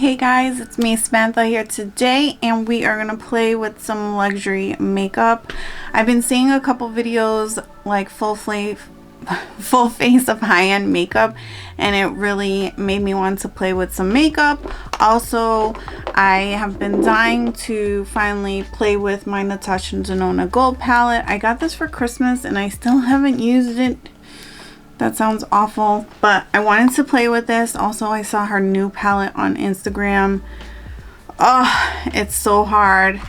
Hey guys, it's me Samantha here today, and we are gonna play with some luxury makeup. I've been seeing a couple videos like full face of high-end makeup, and it really made me want to play with some makeup. Also, I have been dying to finally play with my Natasha Denona gold palette. I got this for Christmas and I still haven't used it. That sounds awful, but I wanted to play with this. Also, I saw her new palette on Instagram. Oh, it's so hard.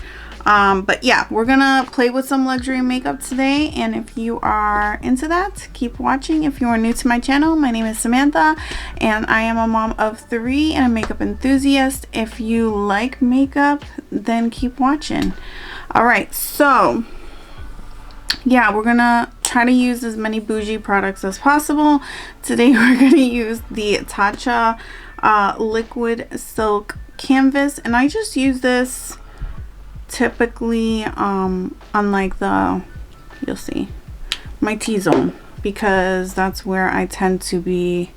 But yeah, we're gonna play with some luxury makeup today, and if you are into that, keep watching. If you are new to my channel, my name is Samantha and I am a mom of 3 and a makeup enthusiast. If you like makeup, then keep watching. All right, so yeah, we're gonna try to use as many bougie products as possible. Today we're gonna use the Tatcha liquid silk canvas, and I just use this typically on like the, you'll see, my T-zone, because that's where I tend to be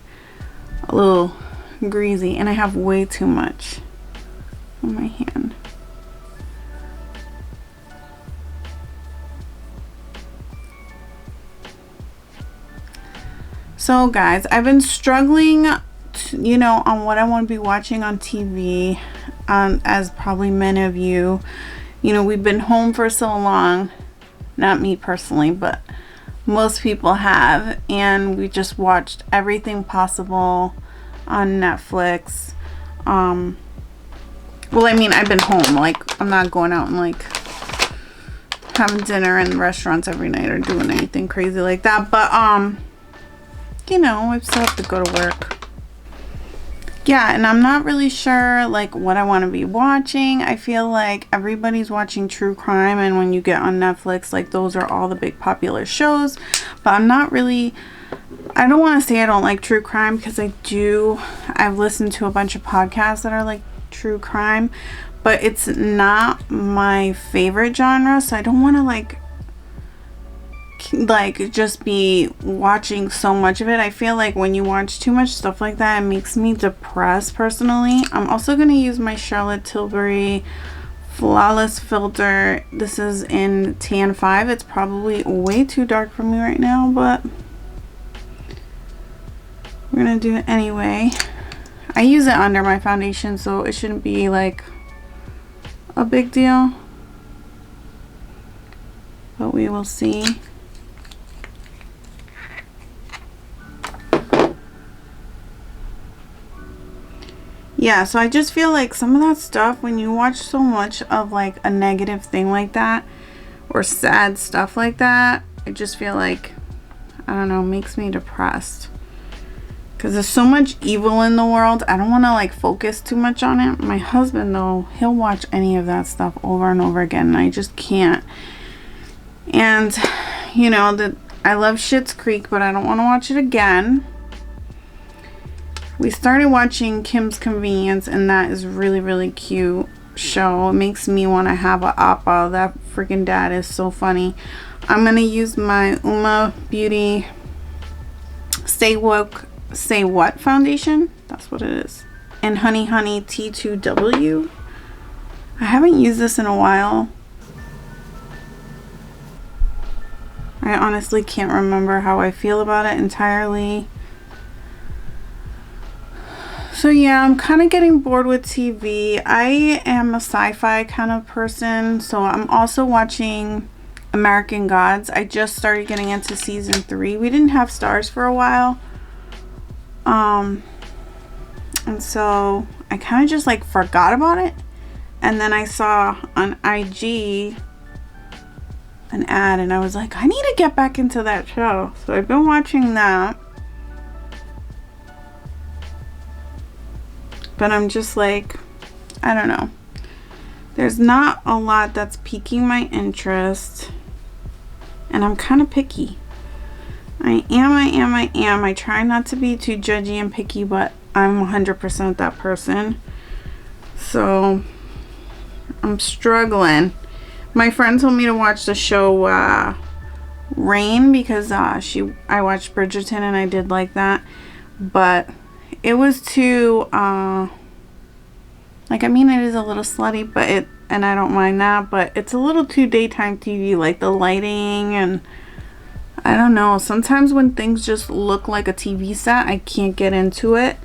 a little greasy and I have way too much on my hand. So guys, I've been struggling to, on what I want to be watching on TV, as probably many of you. We've been home for so long, not me personally, but most people have, and we just watched everything possible on Netflix. Well, I mean, I've been home, like, I'm not going out and like having dinner in restaurants every night or doing anything crazy like that, but I still have to go to work. Yeah, and I'm not really sure like what I want to be watching. I feel like everybody's watching true crime, and when you get on Netflix, like, those are all the big popular shows. But I'm not really, I don't want to say I don't like true crime, because I've listened to a bunch of podcasts that are like true crime, but it's not my favorite genre, so I don't want to like just be watching so much of it. I feel like when you watch too much stuff like that, it makes me depressed personally. I'm also going to use my Charlotte Tilbury Flawless filter. This is in tan 5. It's probably way too dark for me right now, but we're going to do it anyway. I use it under my foundation, so it shouldn't be like a big deal, but we will see. Yeah, so I just feel like some of that stuff, when you watch so much of like a negative thing like that, or sad stuff like that, I just feel like, I don't know, makes me depressed. Because there's so much evil in the world. I don't want to like focus too much on it. My husband, though, he'll watch any of that stuff over and over again, and I just can't. And, I love Schitt's Creek, but I don't want to watch it again. We started watching Kim's Convenience, and that is really, really cute show. It makes me want to have a appa. That freaking dad is so funny. I'm going to use my Uma Beauty Say What foundation. That's what it is. And Honey Honey T2W. I haven't used this in a while. I honestly can't remember how I feel about it entirely. So yeah, I'm kind of getting bored with TV. I am a sci-fi kind of person, so I'm also watching American Gods. I just started getting into season 3. We didn't have stars for a while. And so I kind of just like forgot about it. And then I saw on IG an ad, and I was like, I need to get back into that show. So I've been watching that. But I'm just like, I don't know. There's not a lot that's piquing my interest. And I'm kind of picky. I am. I try not to be too judgy and picky, but I'm 100% that person. So I'm struggling. My friend told me to watch the show Rain, because I watched Bridgerton and I did like that. But it was too Like, I mean, it is a little slutty, but and I don't mind that, but it's a little too daytime TV, like the lighting, and I don't know. Sometimes when things just look like a TV set, I can't get into it.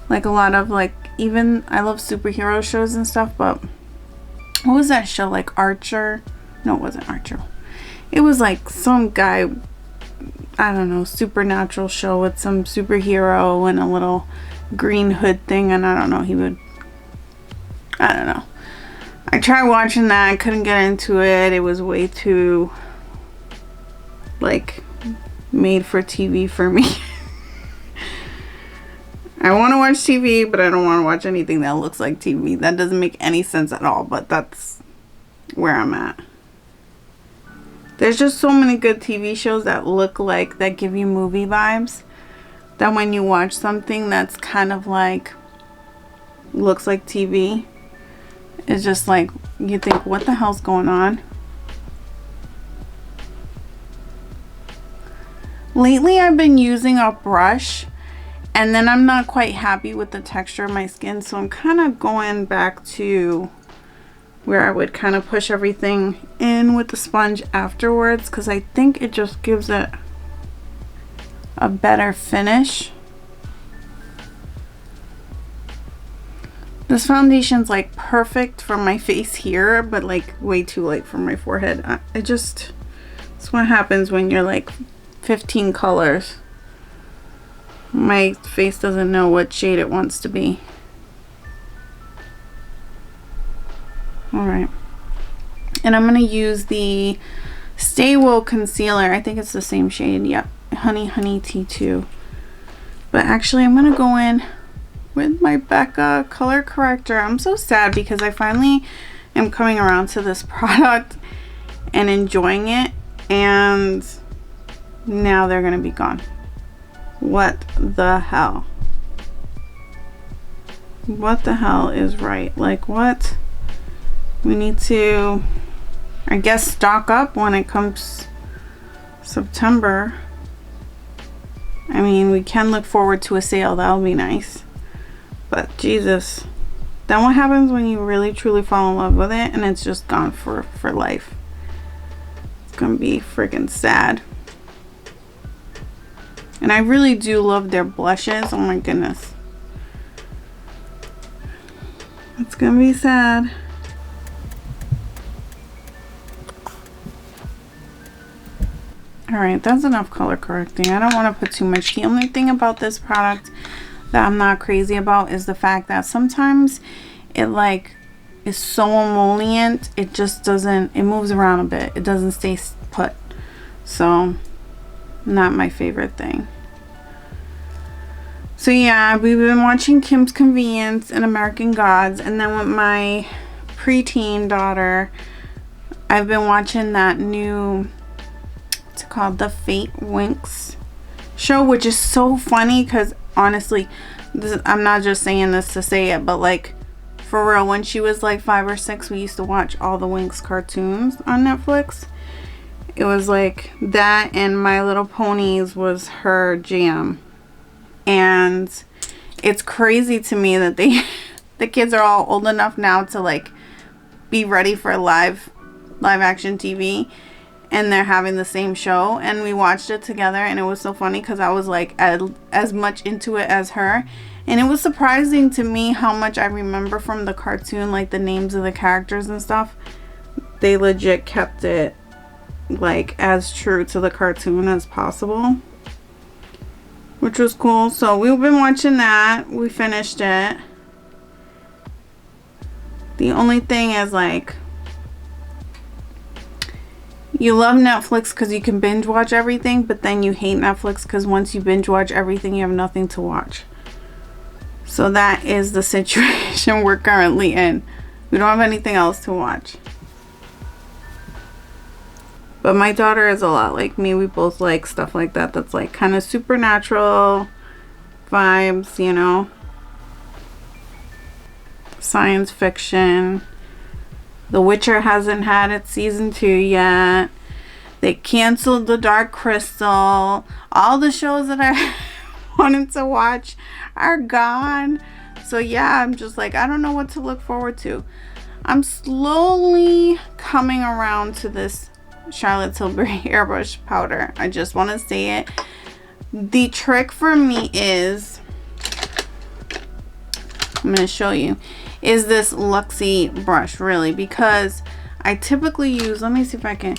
Like a lot of, like, even I love superhero shows and stuff, but what was that show, like Archer? No, it wasn't Archer. It was like some guy, I don't know, supernatural show with some superhero and a little green hood thing, and I don't know, I don't know. I tried watching that, I couldn't get into it. It was way too, like, made for TV for me. I want to watch TV, but I don't want to watch anything that looks like TV. That doesn't make any sense at all, but that's where I'm at. There's just so many good TV shows that look like, that give you movie vibes, that when you watch something that's kind of like, looks like TV, it's just like, you think, what the hell's going on? Lately, I've been using a brush, and then I'm not quite happy with the texture of my skin, so I'm kind of going back to where I would kind of push everything in with the sponge afterwards, because I think it just gives it a better finish. This foundation's like perfect for my face here, but like way too light for my forehead. It's what happens when you're like 15 colors. My face doesn't know what shade it wants to be. Alright. And I'm going to use the Stay Woke Concealer. I think it's the same shade. Yep. Honey T2. But actually, I'm going to go in with my Becca color corrector. I'm so sad because I finally am coming around to this product and enjoying it. And now they're going to be gone. What the hell? What the hell is right? Like, what? We need to, I guess, stock up when it comes September. I mean, we can look forward to a sale. That'll be nice. But Jesus, then what happens when you really truly fall in love with it and it's just gone for life? It's gonna be freaking sad. And I really do love their blushes. Oh my goodness. It's gonna be sad. Alright, that's enough color correcting. I don't want to put too much. The only thing about this product that I'm not crazy about is the fact that sometimes it like is so emollient, it just doesn't, it moves around a bit. It doesn't stay put. So, not my favorite thing. So yeah, we've been watching Kim's Convenience and American Gods, and then with my preteen daughter, I've been watching that new, what's it called, The Fate Winx show, which is so funny because honestly, I'm not just saying this to say it, but like for real, when she was like 5 or 6, we used to watch all the Winx cartoons on Netflix. It was like that, and My Little Ponies was her jam. And it's crazy to me that the kids are all old enough now to like be ready for live action TV, and they're having the same show, and we watched it together, and it was so funny because I was like as much into it as her, and it was surprising to me how much I remember from the cartoon, like the names of the characters and stuff. They legit kept it like as true to the cartoon as possible, which was cool. So we've been watching that. We finished it. The only thing is, like, you love Netflix because you can binge watch everything, but then you hate Netflix because once you binge watch everything, you have nothing to watch. So that is the situation we're currently in. We don't have anything else to watch. But my daughter is a lot like me. We both like stuff like that that's like kind of supernatural vibes, you know. Science fiction. The Witcher hasn't had its season 2 yet. They canceled The Dark Crystal. All the shows that I wanted to watch are gone. So yeah, I'm just like, I don't know what to look forward to. I'm slowly coming around to this Charlotte Tilbury airbrush powder. I just want to say it. The trick for me is, I'm going to show you, is this Luxie brush, really, because I typically use, let me see if I can,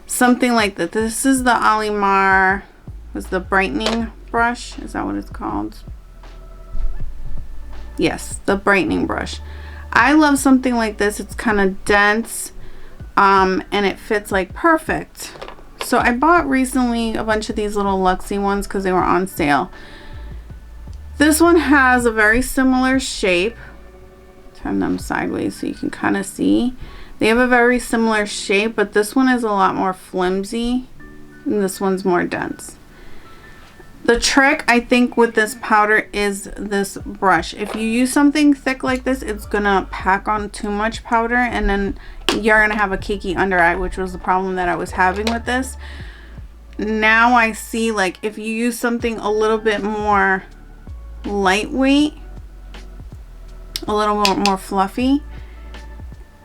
something like that. This is the Olimar, was the brightening brush. Is that what it's called? Yes, the brightening brush. I love something like this. It's kind of dense, and it fits like perfect. So I bought recently a bunch of these little Luxie ones because they were on sale. This one has a very similar shape. Turn them sideways so you can kind of see. They have a very similar shape, but this one is a lot more flimsy and this one's more dense. The trick, I think, with this powder is this brush. If you use something thick like this, it's gonna pack on too much powder and then you're gonna have a cakey under eye, which was the problem that I was having with this. Now I see, like, if you use something a little bit more lightweight, a little more fluffy,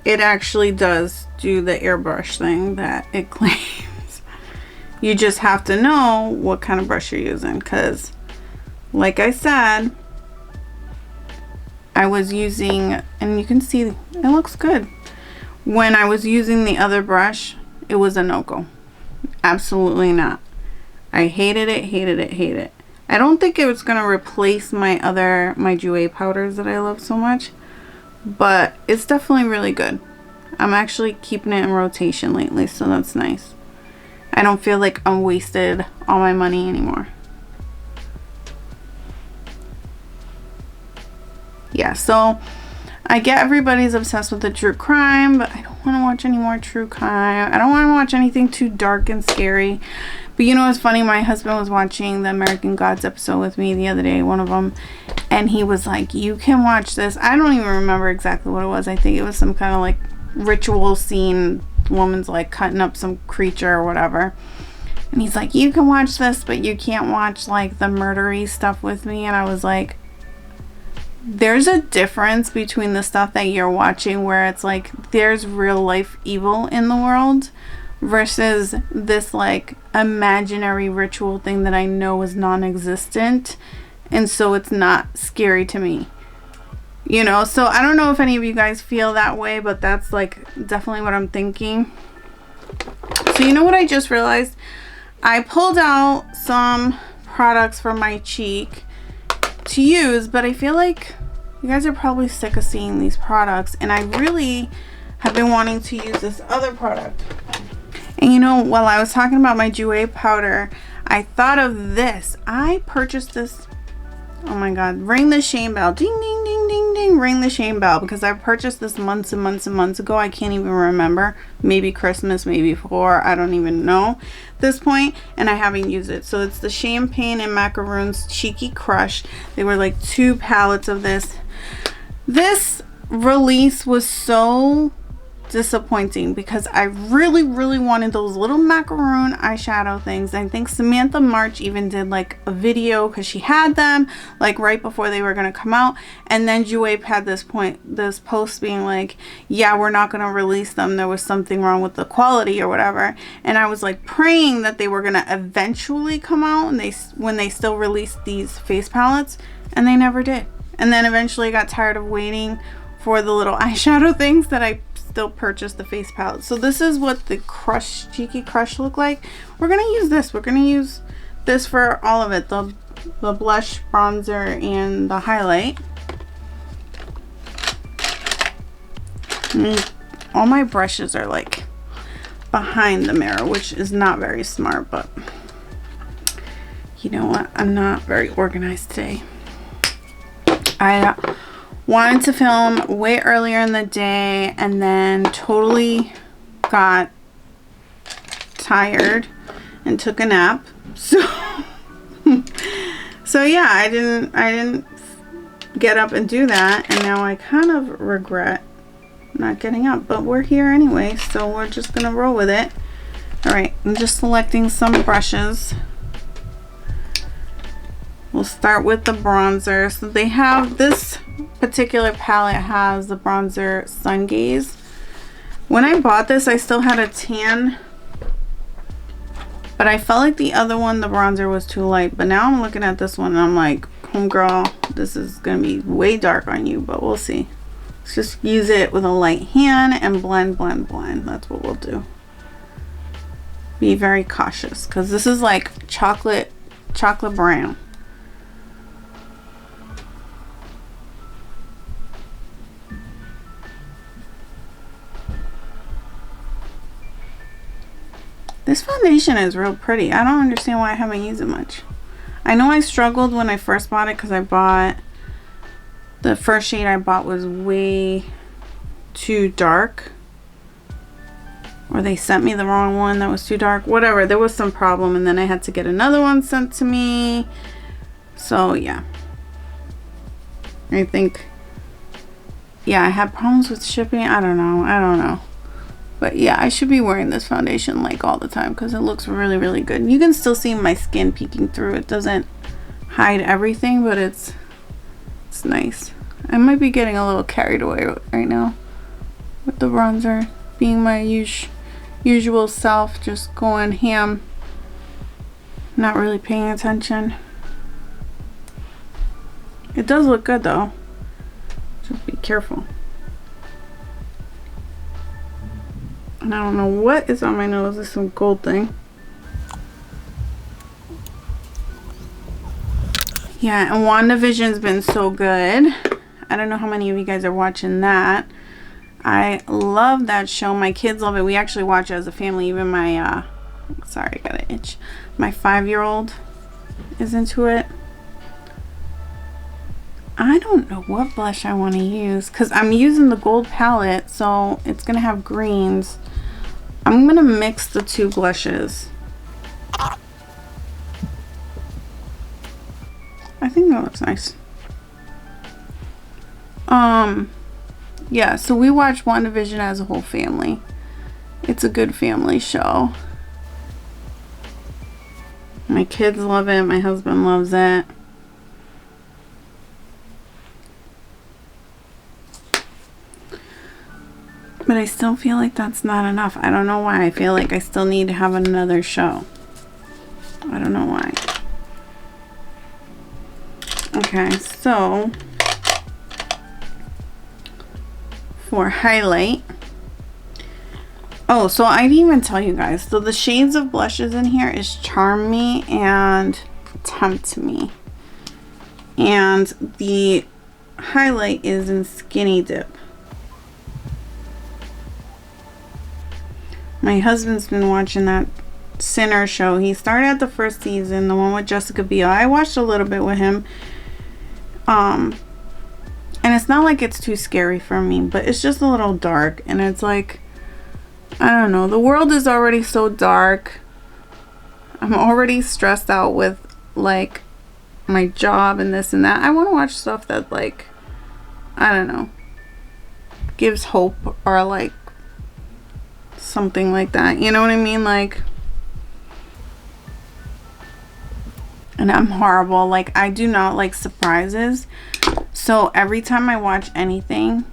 it actually does do the airbrush thing that it claims. You just have to know what kind of brush you're using, because like I said, I was using, and you can see it looks good. When I was using the other brush, it was a no-go. Absolutely not. I hated it, hated it, hated it. I don't think it was gonna replace my Jouer powders that I love so much, but it's definitely really good. I'm actually keeping it in rotation lately, so that's nice. I don't feel like I'm wasted all my money anymore. Yeah, so I get everybody's obsessed with the true crime, but I don't want to watch any more true crime. I don't want to watch anything too dark and scary. But you know what's funny? My husband was watching the American Gods episode with me the other day, one of them, and he was like, you can watch this. I don't even remember exactly what it was. I think it was some kind of like ritual scene. Woman's like cutting up some creature or whatever, and he's like, you can watch this, but you can't watch like the murdery stuff with me. And I was like, there's a difference between the stuff that you're watching where it's like there's real life evil in the world versus this like imaginary ritual thing that I know is non-existent, and so it's not scary to me. You know, so I don't know if any of you guys feel that way, but that's like definitely what I'm thinking. So you know what I just realized? I pulled out some products from my cheek to use, but I feel like you guys are probably sick of seeing these products, and I really have been wanting to use this other product. And you know, while I was talking about my Jouer powder, I thought of this. I purchased this. Oh my god, ring the shame bell. Ding, ding, ding, ding, ding. Ring the shame bell, because I purchased this months and months and months ago. I can't even remember. Maybe Christmas, maybe before. I don't even know at this point, and I haven't used it. So it's the Champagne and Macaroons Cheeky Crush. They were like 2 pallets of this. This release was so disappointing because I really wanted those little macaroon eyeshadow things. I think Samantha March even did like a video because she had them like right before they were going to come out, and then Jouer had this post being like, yeah, we're not going to release them, there was something wrong with the quality or whatever. And I was like praying that they were going to eventually come out, and when they still released these face palettes, and they never did. And then eventually I got tired of waiting for the little eyeshadow things that I still purchased the face palette. So this is what the Cheeky Crush look like. We're gonna use this. We're gonna use this for all of it, the blush, bronzer, and the highlight. All my brushes are like behind the mirror, which is not very smart, but you know what, I'm not very organized today. I wanted to film way earlier in the day and then totally got tired and took a nap. So yeah, I didn't get up and do that, and now I kind of regret not getting up, but we're here anyway, so we're just gonna roll with it. All right, I'm just selecting some brushes. We'll start with the bronzer. So they have, this particular palette has the bronzer Sun Gaze. When I bought this, I still had a tan, but I felt like the other one, the bronzer, was too light. But now I'm looking at this one and I'm like, homegirl, this is gonna be way dark on you, but we'll see. Let's just use it with a light hand and blend, blend, blend. That's what we'll do. Be very cautious because this is like chocolate brown. This foundation is real pretty. I don't understand why I haven't used it much. I know I struggled when I first bought it because I bought, the first shade I bought was way too dark. Or they sent me the wrong one that was too dark. Whatever, there was some problem and then I had to get another one sent to me. So yeah. I think, yeah, I had problems with shipping. I don't know. But yeah, I should be wearing this foundation like all the time because it looks really, really good. You can still see my skin peeking through. It doesn't hide everything, but it's nice. I might be getting a little carried away right now with the bronzer, being my usual self, just going ham, not really paying attention. It does look good though. Just be careful. And I don't know what is on my nose. This is some gold thing. Yeah, and WandaVision's been so good. I don't know how many of you guys are watching that. I love that show. My kids love it. We actually watch it as a family. Even my, sorry, I got an itch. My 5-year-old is into it. I don't know what blush I want to use because I'm using the gold palette, so it's going to have greens. I'm going to mix the two blushes. I think that looks nice. Yeah, so we watch WandaVision as a whole family. It's a good family show. My kids love it. My husband loves it. But I still feel like that's not enough. I don't know why. I feel like I still need to have another show. I don't know why. Okay, so for highlight. Oh, so I didn't even tell you guys. So the shades of blushes in here is Charm Me and Tempt Me. And the highlight is in Skinny Dip. My husband's been watching that Sinner show. He started at the first season, the one with Jessica Biel. I watched a little bit with him. And it's not like it's too scary for me, but it's just a little dark. And it's like, I don't know. The world is already so dark. I'm already stressed out with like my job and this and that. I want to watch stuff that like, I don't know, gives hope or like something like that. You know what I mean? Like, and I'm horrible. Like, I do not like surprises. So every time I watch anything,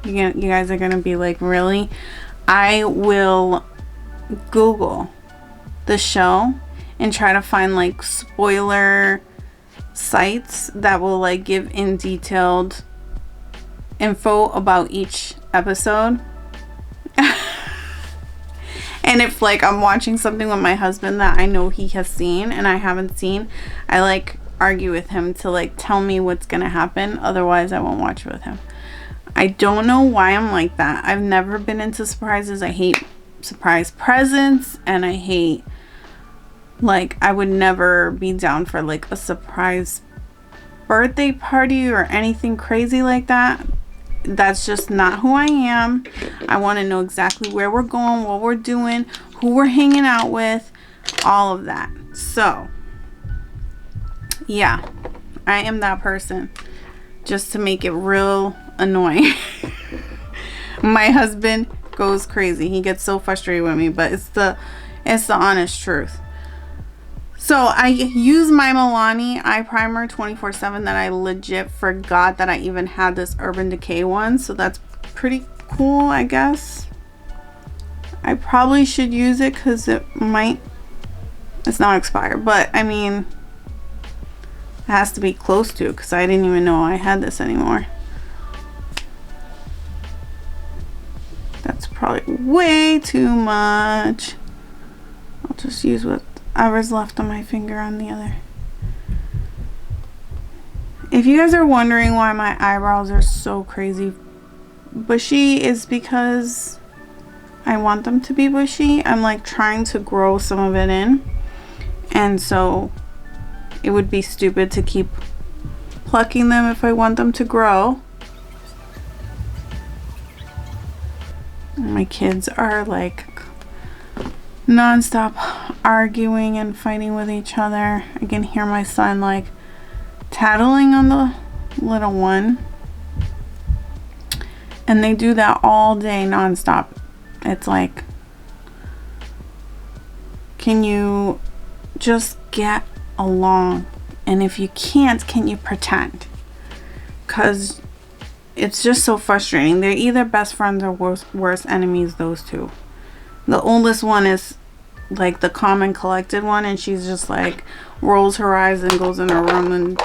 you guys are gonna be like, really? I will Google the show and try to find like spoiler sites that will like give in detailed info about each episode. And if like I'm watching something with my husband that I know he has seen and I haven't seen, I like argue with him to like tell me what's gonna happen. Otherwise I won't watch with him. I don't know why I'm like that. I've never been into surprises. I hate surprise presents, and I hate, like, I would never be down for like a surprise birthday party or anything crazy like that. That's just not who I am. I want to know exactly where we're going, what we're doing, who we're hanging out with, all of that. So yeah, I am that person, just to make it real annoying. My husband goes crazy. He gets so frustrated with me, but it's the honest truth. So So I use my Milani eye primer 24/7 that I legit forgot that I even had this Urban Decay one. So that's pretty cool, I guess. I probably should use it because it's not expired, but I mean, it has to be close to, because I didn't even know I had this anymore. That's probably way too much. I'll just use whatever's left on my finger on the other. If you guys are wondering why my eyebrows are so crazy bushy, is because I want them to be bushy. I'm like trying to grow some of it in, and so it would be stupid to keep plucking them if I want them to grow. My kids are like non-stop arguing and fighting with each other. I can hear my son like tattling on the little one, and they do that all day non-stop. It's like, can you just get along? And if you can't, can you pretend? Because it's just so frustrating. They're either best friends or worst enemies, those two. The oldest one is like the calm and collected one, and she's just like rolls her eyes and goes in her room and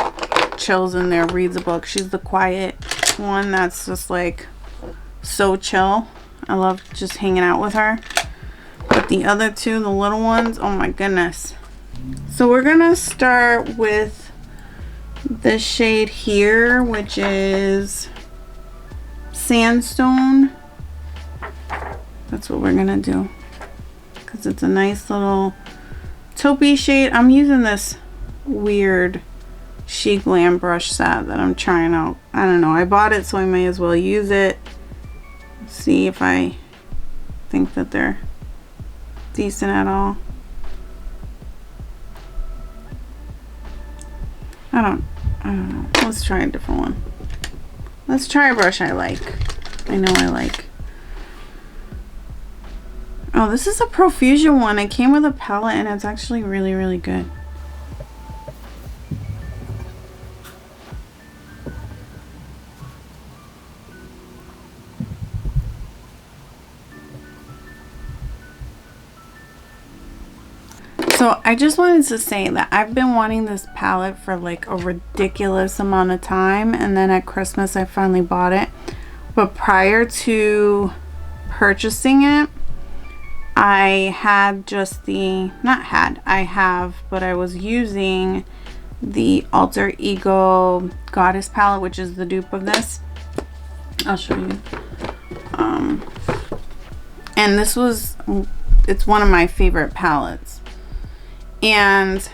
chills in there, reads a book. She's the quiet one that's just like so chill. I love just hanging out with her. But the other two, the little ones, oh my goodness. So we're gonna start with this shade here, which is Sandstone. That's what we're gonna do, because it's a nice little taupey shade. I'm using this weird She Glam brush set that I'm trying out. I don't know, I bought it, so I may as well use it. See if I think that they're decent at all. I don't know. Let's try a different one. Let's try a brush I like. I know I like. Oh, this is a Profusion one. It came with a palette, and it's actually really, really good. So I just wanted to say that I've been wanting this palette for like a ridiculous amount of time, and then at Christmas I finally bought it. But prior to purchasing it, I had just the, I have, but I was using the Alter Ego Goddess palette, which is the dupe of this. I'll show you. And this was, it's one of my favorite palettes. And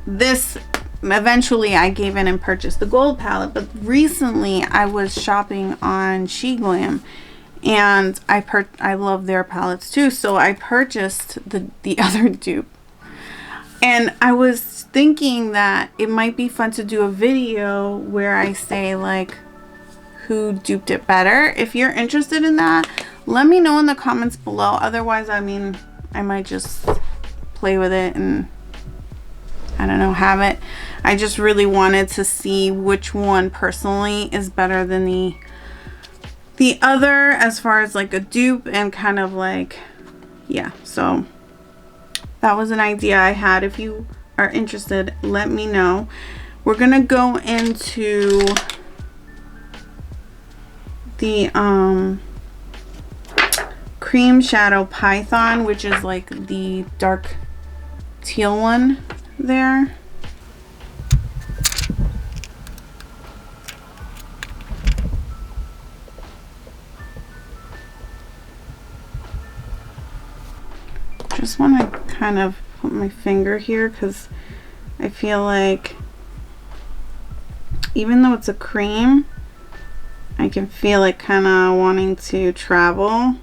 this, eventually I gave in and purchased the gold palette, but recently I was shopping on She Glam, and I love their palettes too, so I purchased the other dupe. And I was thinking that it might be fun to do a video where I say like who duped it better. If you're interested in that, let me know in the comments below. Otherwise, I mean, I might just play with it and I don't know, have it. I just really wanted to see which one personally is better than the other as far as like a dupe and kind of like, yeah. So that was an idea I had. If you are interested, let me know. We're gonna go into the Cream Shadow Python, which is like the dark teal one there. Just want to kind of put my finger here because I feel like even though it's a cream, I can feel it kind of wanting to travel.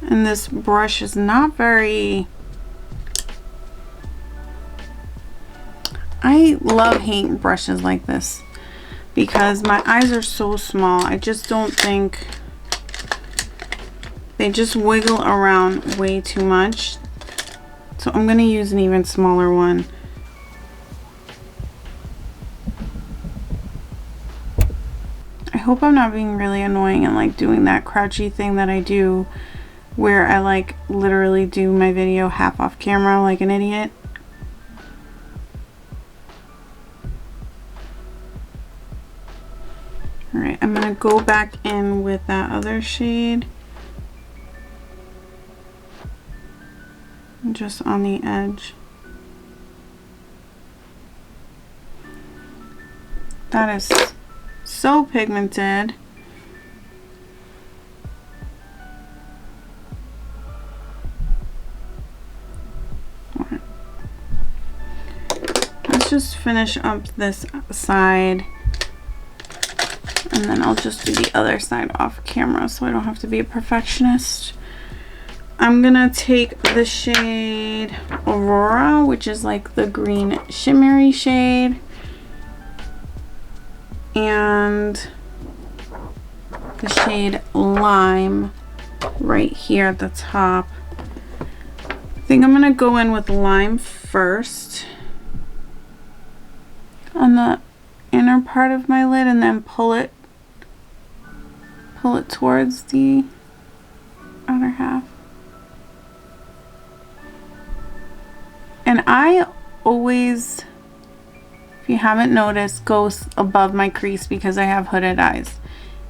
And this brush is not very, I love hate brushes like this because my eyes are so small. I just don't think, they just wiggle around way too much. So I'm going to use an even smaller one. I hope I'm not being really annoying and like doing that crouchy thing that I do where I like literally do my video half off camera like an idiot. Alright, I'm going to go back in with that other shade. Just on the edge. That is so pigmented. Right. Let's just finish up this side. And then I'll just do the other side off camera so I don't have to be a perfectionist. I'm gonna take the shade Aurora, which is like the green shimmery shade, and the shade Lime right here at the top. I think I'm gonna go in with Lime first on the inner part of my lid and then pull it towards the outer half. And I always, if you haven't noticed, go above my crease because I have hooded eyes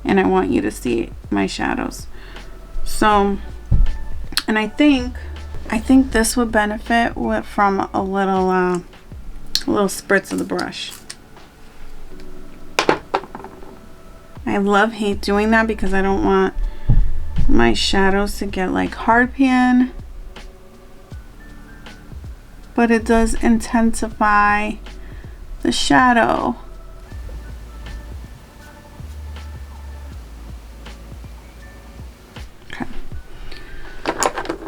and I want you to see my shadows. So, and I think this would benefit from a little spritz of the brush. I hate doing that because I don't want my shadows to get like hard pan, but it does intensify the shadow. Okay.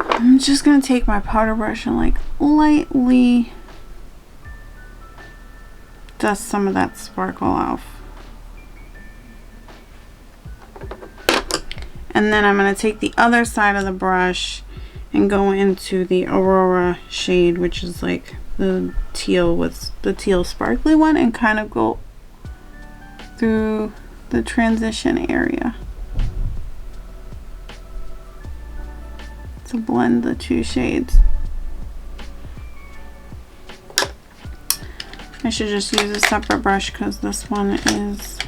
I'm just gonna take my powder brush and like lightly dust some of that sparkle off. And then I'm going to take the other side of the brush and go into the Aurora shade, which is like the teal with the teal sparkly one, and kind of go through the transition area to blend the two shades. I should just use a separate brush because this one is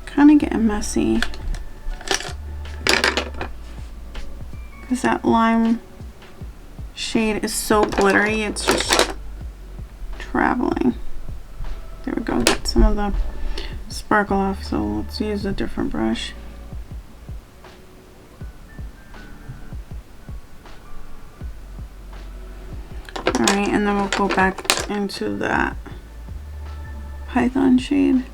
kind of getting messy. Because that lime shade is so glittery, it's just traveling. There we go, get some of the sparkle off, so let's use a different brush. Alright, and then we'll go back into that Python shade.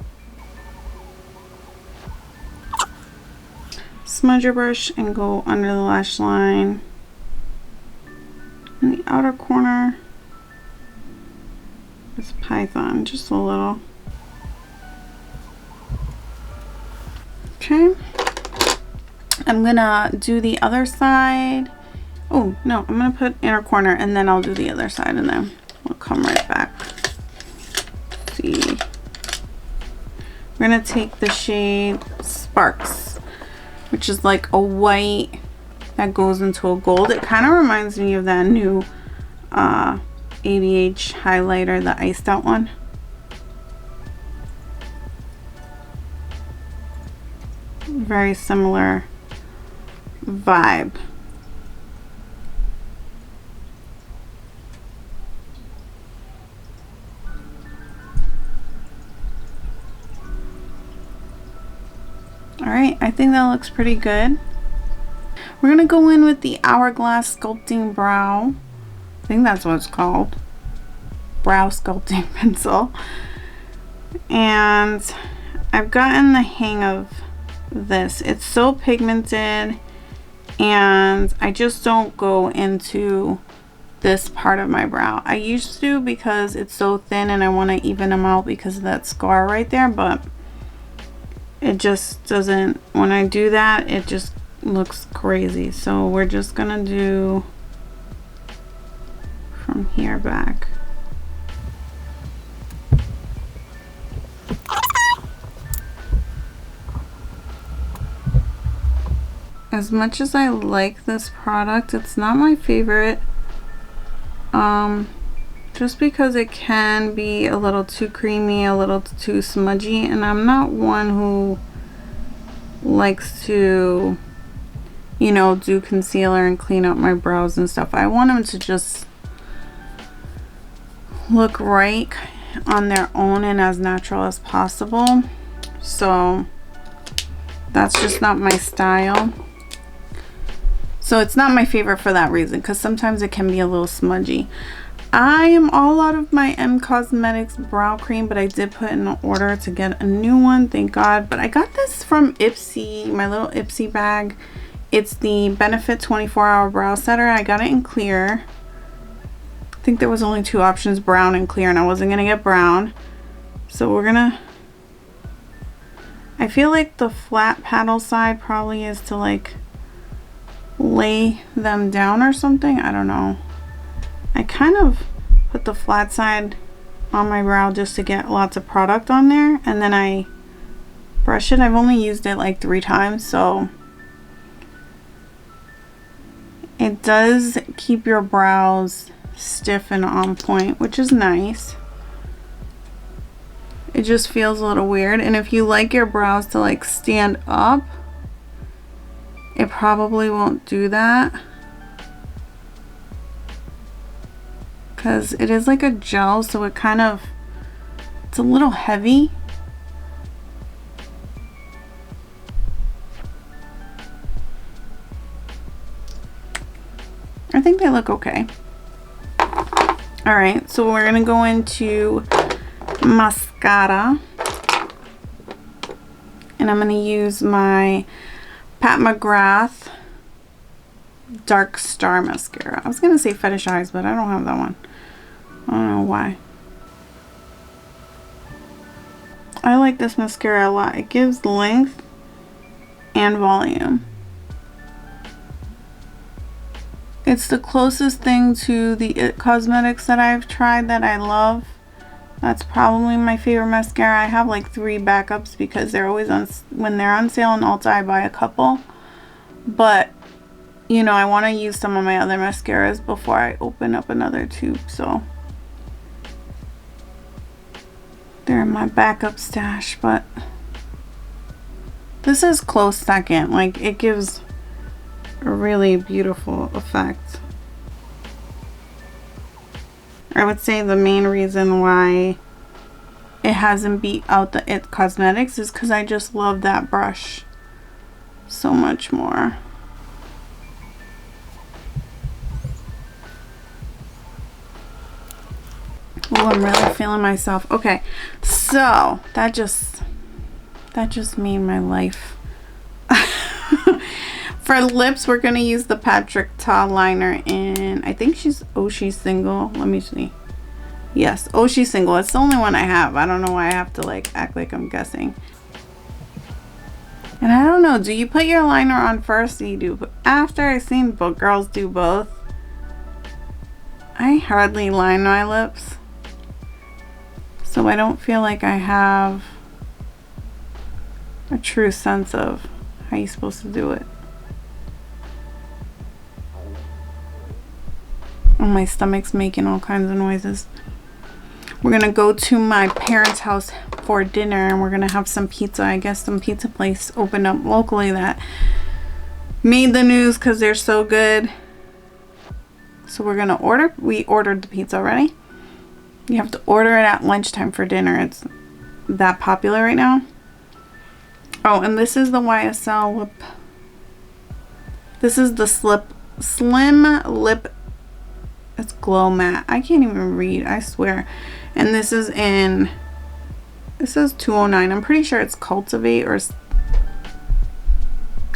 Smudge your brush and go under the lash line in the outer corner with Python, just a little. Okay, I'm gonna do the other side. Oh no, I'm gonna put inner corner and then I'll do the other side and then we'll come right back. Let's see, we're gonna take the shade Sparks, which is like a white that goes into a gold. It kind of reminds me of that new ABH highlighter, the iced out one. Very similar vibe. Alright, I think that looks pretty good. We're going to go in with the Hourglass Sculpting Brow. I think that's what it's called. Brow Sculpting Pencil. And I've gotten the hang of this. It's so pigmented and I just don't go into this part of my brow. I used to because it's so thin and I want to even them out because of that scar right there, but it just doesn't, when I do that, it just looks crazy. So we're just gonna do from here back. As much as I like this product, it's not my favorite. Just because it can be a little too creamy, a little too smudgy, and I'm not one who likes to, you know, do concealer and clean up my brows and stuff. I want them to just look right on their own and as natural as possible. So that's just not my style. So it's not my favorite for that reason, because sometimes it can be a little smudgy. I am all out of my M Cosmetics brow cream, but I did put in an order to get a new one, thank God. But I got this from Ipsy, my little Ipsy bag. It's the Benefit 24-Hour Brow Setter. I got it in clear. I think there was only two options, brown and clear, and I wasn't gonna get brown. So we're gonna, I feel like the flat paddle side probably is to like lay them down or something. I don't know. I kind of put the flat side on my brow just to get lots of product on there, and then I brush it. I've only used it like 3 times, so it does keep your brows stiff and on point, which is nice. It just feels a little weird, and if you like your brows to like stand up, it probably won't do that, because it is like a gel, so it kind of, it's a little heavy. I think they look okay. All right, so we're gonna go into mascara, and I'm gonna use my Pat McGrath Dark Star mascara. I was gonna say Fetish Eyes, but I don't have that one. I don't know why. I like this mascara a lot. It gives length and volume. It's the closest thing to the IT Cosmetics that I've tried that I love. That's probably my favorite mascara. I have like 3 backups because they're always on, when they're on sale in Ulta, I buy a couple. But, you know, I want to use some of my other mascaras before I open up another tube. So they're in my backup stash, but this is close second. Like, it gives a really beautiful effect. I would say the main reason why it hasn't beat out the IT Cosmetics is because I just love that brush so much more. Oh, I'm really feeling myself. Okay, so that just made my life. For lips, we're gonna use the Patrick Ta liner in, I think she's Single. Let me see. Yes, she's Single. It's the only one I have. I don't know why I have to like act like I'm guessing. And I don't know, do you put your liner on first or you do after? I've seen both girls do both. I hardly line my lips, so I don't feel like I have a true sense of how you're supposed to do it. Oh, my stomach's making all kinds of noises. We're gonna go to my parents' house for dinner, and we're gonna have some pizza. I guess some pizza place opened up locally that made the news because they're so good. So we're gonna order. We ordered the pizza already. You have to order it at lunchtime for dinner. It's that popular right now. Oh, and this is the YSL lip. This is the Slim Lip. It's Glow Matte. I can't even read, I swear. And this is in, this is 209. I'm pretty sure it's Cultivate, or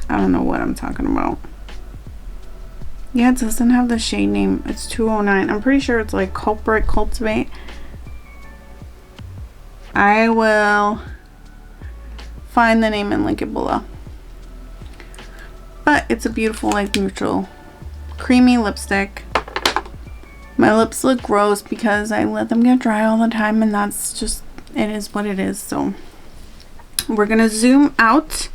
I don't know what I'm talking about. Yeah, it doesn't have the shade name. It's 209. I'm pretty sure it's like Cultivate. I will find the name and link it below. But it's a beautiful, like, neutral creamy lipstick. My lips look gross because I let them get dry all the time, and that's just, it is what it is. So we're gonna zoom out.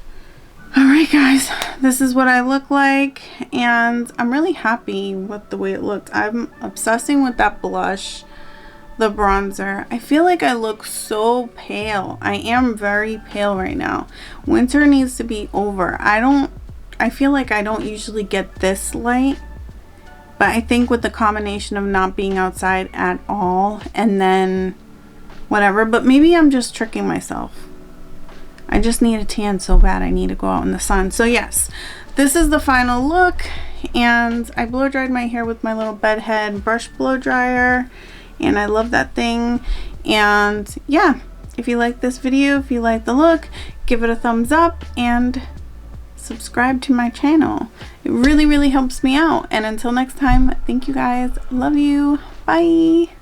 All right guys, this is what I look like, and I'm really happy with the way it looked. I'm obsessing with that blush, the bronzer. I feel like I look so pale. I am very pale right now. Winter needs to be over. I feel like I don't usually get this light, but I think with the combination of not being outside at all and then whatever, but maybe I'm just tricking myself. I just need a tan so bad. I need to go out in the sun. So yes, this is the final look, and I blow dried my hair with my little bedhead brush blow dryer, and I love that thing. And yeah, if you like this video, if you like the look, give it a thumbs up and subscribe to my channel. It really helps me out. And until next time, thank you guys. Love you. Bye.